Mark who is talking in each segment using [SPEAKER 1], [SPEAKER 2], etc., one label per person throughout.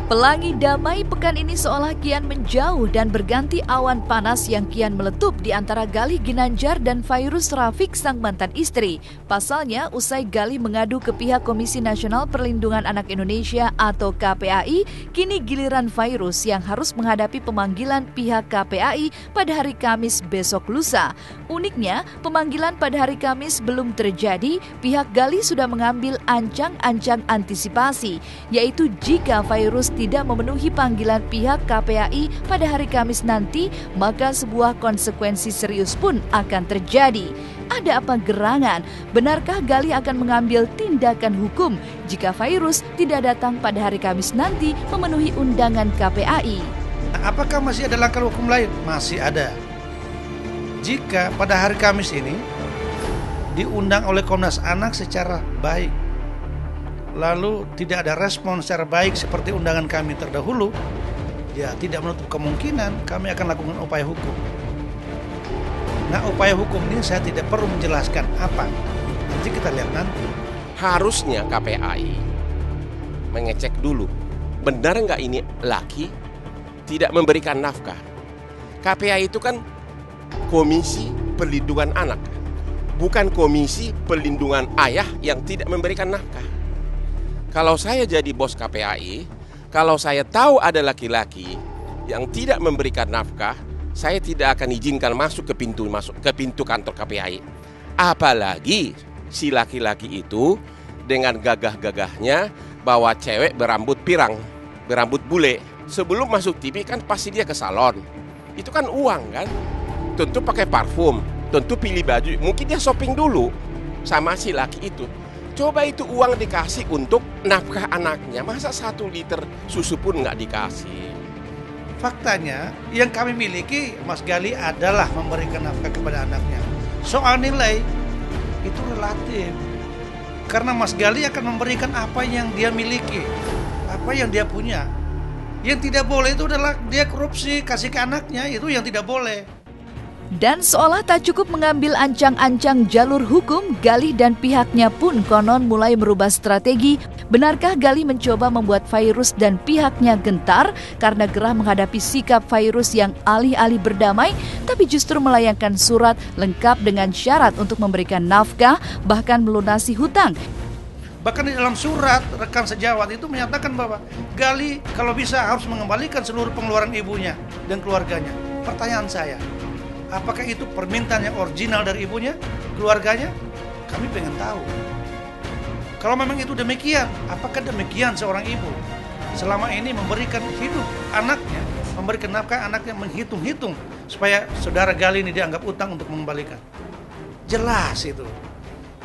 [SPEAKER 1] Pelangi damai pekan ini seolah kian menjauh dan berganti awan panas yang kian meletup di antara Galih Ginanjar dan Fairuz Rafiq sang mantan istri. Pasalnya, usai Galih mengadu ke pihak Komisi Nasional Perlindungan Anak Indonesia atau KPAI, kini giliran Fairuz yang harus menghadapi pemanggilan pihak KPAI pada hari Kamis besok lusa. Uniknya, pemanggilan pada hari Kamis belum terjadi, pihak Galih sudah mengambil ancang-ancang antisipasi, yaitu jika Fairuz tidak memenuhi panggilan pihak KPAI pada hari Kamis nanti, maka sebuah konsekuensi serius pun akan terjadi. Ada apa gerangan? Benarkah Galih akan mengambil tindakan hukum jika Fairuz tidak datang pada hari Kamis nanti memenuhi undangan KPAI?
[SPEAKER 2] Apakah masih ada langkah hukum lain? Masih ada. Jika pada hari Kamis ini diundang oleh Komnas Anak secara baik, lalu tidak ada respon secara baik seperti undangan kami terdahulu, ya tidak menutup kemungkinan kami akan lakukan upaya hukum. Nah, upaya hukum ini saya tidak perlu menjelaskan apa, nanti kita lihat nanti.
[SPEAKER 3] Harusnya KPAI mengecek dulu, benar nggak ini laki tidak memberikan nafkah. KPAI itu kan Komisi Perlindungan Anak, bukan Komisi Perlindungan Ayah yang tidak memberikan nafkah. Kalau saya jadi bos KPAI, kalau saya tahu ada laki-laki yang tidak memberikan nafkah, saya tidak akan izinkan masuk ke pintu kantor KPAI. Apalagi si laki-laki itu dengan gagah-gagahnya bawa cewek berambut pirang, berambut bule. Sebelum masuk TV kan pasti dia ke salon. Itu kan uang kan? Tentu pakai parfum, tentu pilih baju. Mungkin dia shopping dulu sama si laki itu. Coba itu uang dikasih untuk nafkah anaknya, masa 1 liter susu pun nggak dikasih.
[SPEAKER 2] Faktanya yang kami miliki, Mas Galih adalah memberikan nafkah kepada anaknya. Soal nilai itu relatif, karena Mas Galih akan memberikan apa yang dia miliki, apa yang dia punya. Yang tidak boleh itu adalah dia korupsi, kasih ke anaknya, itu yang tidak boleh.
[SPEAKER 1] Dan seolah tak cukup mengambil ancang-ancang jalur hukum, Galih dan pihaknya pun konon mulai merubah strategi. Benarkah Galih mencoba membuat Fairuz dan pihaknya gentar karena gerah menghadapi sikap Fairuz yang alih-alih berdamai, tapi justru melayangkan surat lengkap dengan syarat untuk memberikan nafkah, bahkan melunasi hutang.
[SPEAKER 2] Bahkan di dalam surat rekan sejawat itu menyatakan bahwa Galih kalau bisa harus mengembalikan seluruh pengeluaran ibunya dan keluarganya. Pertanyaan saya, apakah itu permintaan yang original dari ibunya, keluarganya? Kami pengen tahu. Kalau memang itu demikian, apakah demikian seorang ibu selama ini memberikan hidup anaknya, memberikan nafkah anaknya, menghitung-hitung supaya saudara Galih ini dianggap utang untuk mengembalikan? Jelas itu.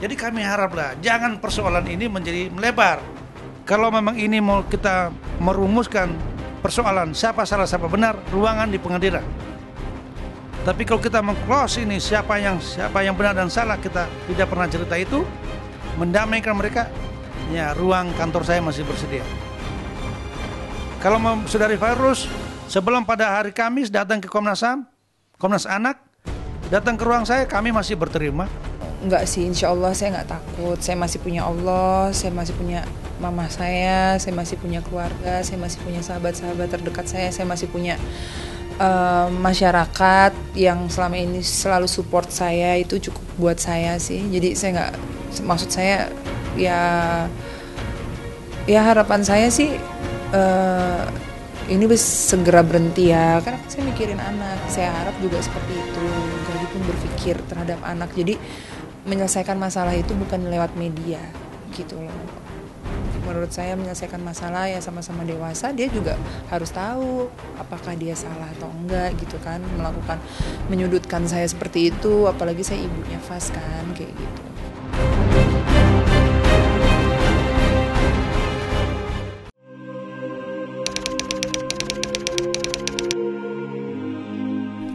[SPEAKER 2] Jadi kami haraplah jangan persoalan ini menjadi melebar. Kalau memang ini mau kita merumuskan persoalan siapa salah siapa benar, ruangan di pengadilan. Tapi kalau kita meng-close ini siapa yang benar dan salah, kita tidak pernah cerita itu, mendamaikan mereka, ya ruang kantor saya masih bersedia. Kalau saudari Fairuz sebelum pada hari Kamis datang ke Komnas HAM, Komnas Anak, datang ke ruang saya, kami masih berterima.
[SPEAKER 4] Enggak sih, insya Allah saya nggak takut. Saya masih punya Allah, saya masih punya mama saya masih punya keluarga, saya masih punya sahabat-sahabat terdekat saya masih punya masyarakat yang selama ini selalu support saya. Itu cukup buat saya sih. Jadi saya nggak, maksud saya ya harapan saya sih ini bisa segera berhenti ya, karena saya mikirin anak. Saya harap juga seperti itu. Galih pun berpikir terhadap anak. Jadi menyelesaikan masalah itu bukan lewat media gitu loh. Menurut saya menyelesaikan masalah ya sama-sama dewasa, dia juga harus tahu apakah dia salah atau enggak gitu kan, menyudutkan saya seperti itu, apalagi saya ibunya Fas kan, kayak gitu.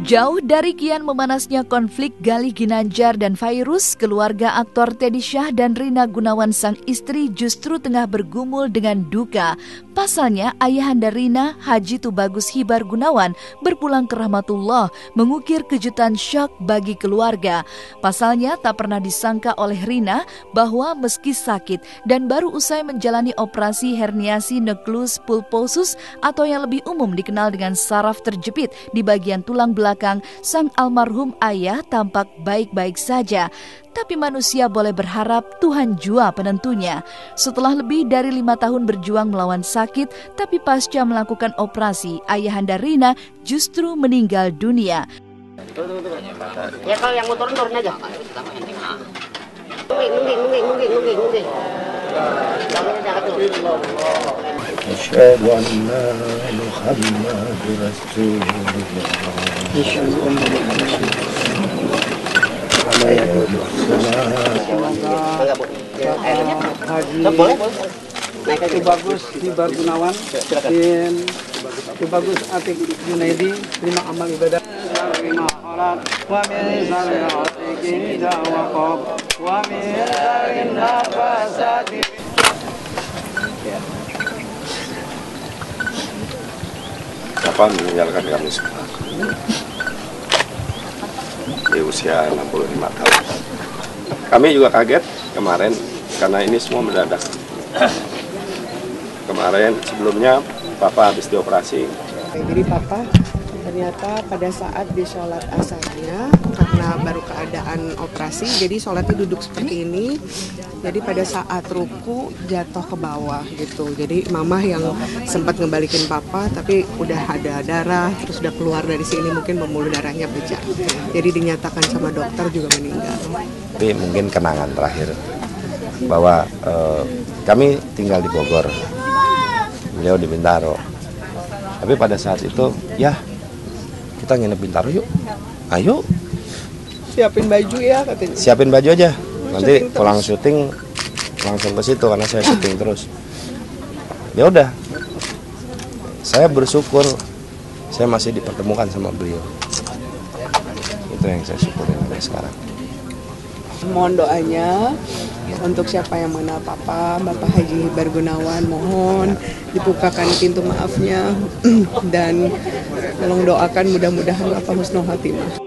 [SPEAKER 1] Jauh dari kian memanasnya konflik Galih Ginanjar dan Fairuz, keluarga aktor Teddy Syah dan Rina Gunawan sang istri justru tengah bergumul dengan duka. Pasalnya, ayahanda Rina, Haji Tubagus Hibar Gunawan, berpulang ke rahmatullah, mengukir kejutan syok bagi keluarga. Pasalnya, tak pernah disangka oleh Rina bahwa meski sakit dan baru usai menjalani operasi herniasi nucleus pulposus atau yang lebih umum dikenal dengan saraf terjepit di bagian tulang belakang, sang almarhum ayah tampak baik-baik saja. Tapi manusia boleh berharap Tuhan jua penentunya. Setelah lebih dari 5 tahun berjuang melawan sakit, tapi pasca melakukan operasi, ayahanda Rina justru meninggal dunia.
[SPEAKER 5] Ya kalau yang mau turun aja. Nungging.
[SPEAKER 6] Asyhadu an la ilaha illallah
[SPEAKER 5] Haji
[SPEAKER 7] Tubagus Hibar Gunawan bin Tubagus Atik Junaidi, terima amal ibadah. Wa min zarri wa min nafasati.
[SPEAKER 6] Bapak meninggalkan kami semua di usia 65 tahun. Kami juga kaget kemarin karena ini semua mendadak. Kemarin sebelumnya Papa habis dioperasi.
[SPEAKER 8] Jadi Papa ternyata pada saat di sholat asarnya, karena baru keadaan operasi, jadi sholatnya duduk seperti ini. Jadi pada saat ruku jatuh ke bawah gitu. Jadi Mama yang sempat ngebalikin Papa, tapi udah ada darah, terus udah keluar dari sini, mungkin pembuluh darahnya pecah. Jadi dinyatakan sama dokter juga meninggal.
[SPEAKER 6] Tapi mungkin kenangan terakhir bahwa kami tinggal di Bogor, beliau di Bintaro. Tapi pada saat itu, ya kita nginep Bintaro yuk, ayo.
[SPEAKER 8] Siapin baju ya katanya.
[SPEAKER 6] Siapin baju aja, nanti pulang syuting langsung ke situ karena saya syuting terus. Ya udah, saya bersyukur saya masih dipertemukan sama beliau. Itu yang saya syukurin sampai sekarang.
[SPEAKER 8] Mohon doanya untuk siapa yang mengenal Papa, Bapak Haji Hibar Gunawan, mohon dibukakan pintu maafnya dan tolong doakan mudah-mudahan Bapak husnul khatimah.